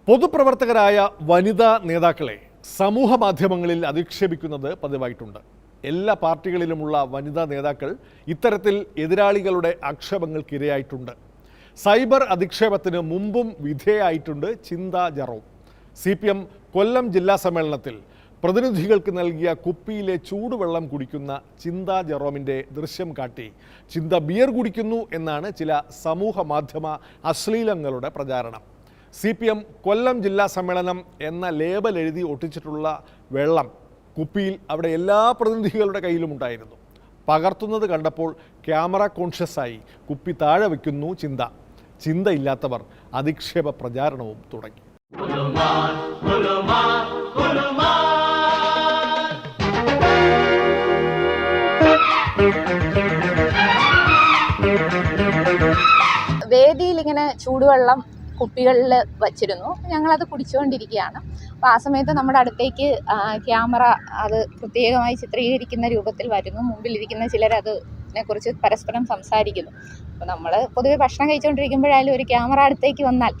പൊതുപ്രവർത്തകരായ വനിതാ നേതാക്കളെ സമൂഹ മാധ്യമങ്ങളിൽ അധിക്ഷേപിക്കുന്നത് പതിവായിട്ടുണ്ട്. എല്ലാ പാർട്ടികളിലുമുള്ള വനിതാ നേതാക്കൾ ഇത്തരത്തിൽ എതിരാളികളുടെ ആക്ഷേപങ്ങൾക്കിരയായിട്ടുണ്ട്. സൈബർ അധിക്ഷേപത്തിന് മുമ്പും വിധേയായിട്ടുണ്ട് ചിന്ത ജെറോം. CPM കൊല്ലം ജില്ലാ സമ്മേളനത്തിൽ പ്രതിനിധികൾക്ക് നൽകിയ കുപ്പിയിലെ ചൂടുവെള്ളം കുടിക്കുന്ന ചിന്ത ജെറോമിൻ്റെ ദൃശ്യം കാട്ടി ചിന്ത ബിയർ കുടിക്കുന്നു എന്നാണ് ചില സമൂഹ മാധ്യമ അശ്ലീലങ്ങളുടെ പ്രചാരണം. CPM കൊല്ലം ജില്ലാ സമ്മേളനം എന്ന ലേബൽ എഴുതി ഒട്ടിച്ചിട്ടുള്ള വെള്ളം കുപ്പിയിൽ അവിടെ എല്ലാ പ്രതിനിധികളുടെ കയ്യിലും ഉണ്ടായിരുന്നു. പകർത്തുന്നത് കണ്ടപ്പോൾ ക്യാമറ കോൺഷ്യസായി കുപ്പി താഴെ വയ്ക്കുന്നു ചിന്തയില്ലാത്തവർ അധിക്ഷേപ പ്രചാരണവും തുടങ്ങി. വേദിയിൽ ഇങ്ങനെ ചൂടുവെള്ളം കുപ്പികളിൽ വച്ചിരുന്നു. ഞങ്ങളത് കുടിച്ചുകൊണ്ടിരിക്കുകയാണ്. അപ്പോൾ ആ സമയത്ത് നമ്മുടെ അടുത്തേക്ക് ക്യാമറ അത് പ്രത്യേകമായി ചിത്രീകരിക്കുന്ന രൂപത്തിൽ വരുന്നു. മുമ്പിലിരിക്കുന്ന ചിലരതിനെക്കുറിച്ച് പരസ്പരം സംസാരിക്കുന്നു. അപ്പോൾ നമ്മൾ പൊതുവെ ഭക്ഷണം കഴിച്ചുകൊണ്ടിരിക്കുമ്പോഴായാലും ഒരു ക്യാമറ അടുത്തേക്ക് വന്നാൽ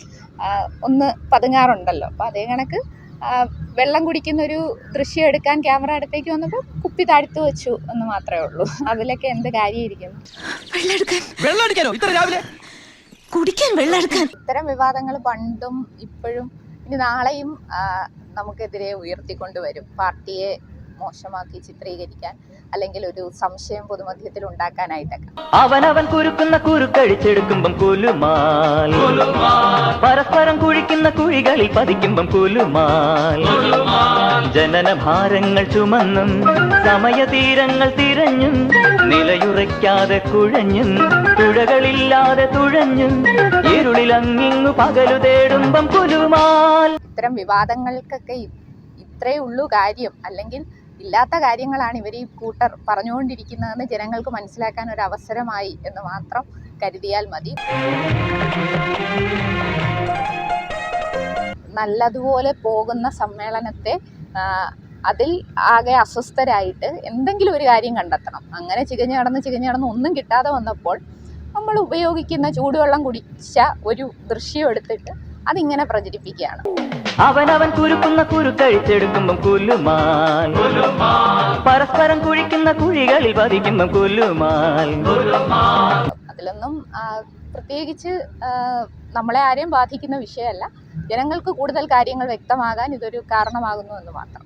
ഒന്ന് പതുങ്ങാറുണ്ടല്ലോ. അപ്പോൾ അതേ കണക്ക് വെള്ളം കുടിക്കുന്നൊരു ദൃശ്യം എടുക്കാൻ ക്യാമറ അടുത്തേക്ക് വന്നപ്പോൾ കുപ്പി താഴ്ത്തു വെച്ചു എന്ന് മാത്രമേ ഉള്ളൂ. അതിലൊക്കെ എന്ത് കാര്യമായിരിക്കുന്നു? ഇത്തരം വിവാദങ്ങൾ പണ്ടും ഇപ്പോഴും ഇനി നാളെയും നമുക്കെതിരെ ഉയർത്തിക്കൊണ്ടുവരും. പാർട്ടിയെ മോശമാക്കി ചിത്രീകരിക്കാൻ അല്ലെങ്കിൽ ഒരു സംശയം പൊതുമധ്യത്തിൽ ഉണ്ടാക്കാനായിട്ടൊക്കെ. അവനവൻ കുരുക്കുന്ന കുരുക്കഴിച്ചെടുക്കുമ്പം കുലുമാൽ, പരസ്പരം കുഴിക്കുന്ന കുഴികളിൽ പതിക്കുമ്പം കുലുമാൽ, ജനനഭാരങ്ങൾ ചുമന്നും സമയതീരങ്ങൾ തിരഞ്ഞും നിലയുറയ്ക്കാതെ കുഴഞ്ഞും തുഴകളില്ലാതെ തുഴഞ്ഞും ഇരുളിലങ്ങിങ്ങു പകലു തേടുമ്പം കുലുമാൽ. ഇത്തരം വിവാദങ്ങൾക്കൊക്കെ ഇത്രയേ ഉള്ളൂ കാര്യം, അല്ലെങ്കിൽ ഇല്ലാത്ത കാര്യങ്ങളാണ് ഇവർ ഈ കൂട്ടർ പറഞ്ഞുകൊണ്ടിരിക്കുന്നതെന്ന് ജനങ്ങൾക്ക് മനസ്സിലാക്കാൻ ഒരു അവസരമായി എന്ന് മാത്രം കരുതിയാൽ മതി. നല്ലതുപോലെ പോകുന്ന സമ്മേളനത്തെ അതിൽ ആകെ അസ്വസ്ഥരായിട്ട് എന്തെങ്കിലും ഒരു കാര്യം കണ്ടെത്തണം. അങ്ങനെ ചികഞ്ഞു നടന്ന് ഒന്നും കിട്ടാതെ വന്നപ്പോൾ നമ്മൾ ഉപയോഗിക്കുന്ന ചൂടുവെള്ളം കുടിച്ച ഒരു ദൃശ്യം എടുത്തിട്ട് അതിങ്ങനെ പ്രചരിപ്പിക്കുകയാണ്. അവനവൻ കുരുക്കുന്ന കുരുക്കഴിച്ചെടുക്കുമ്പം കുലുമാൽ, പരസ്പരം കുഴിക്കുന്ന കുഴികളിൽ പതിക്കുമ്പം കുലുമാൽ. അതിലൊന്നും പ്രത്യേകിച്ച് നമ്മളെ ആരെയും ബാധിക്കുന്ന വിഷയമല്ല. ജനങ്ങൾക്ക് കൂടുതൽ കാര്യങ്ങൾ വ്യക്തമാകാൻ ഇതൊരു കാരണമാകുന്നു എന്ന് മാത്രം.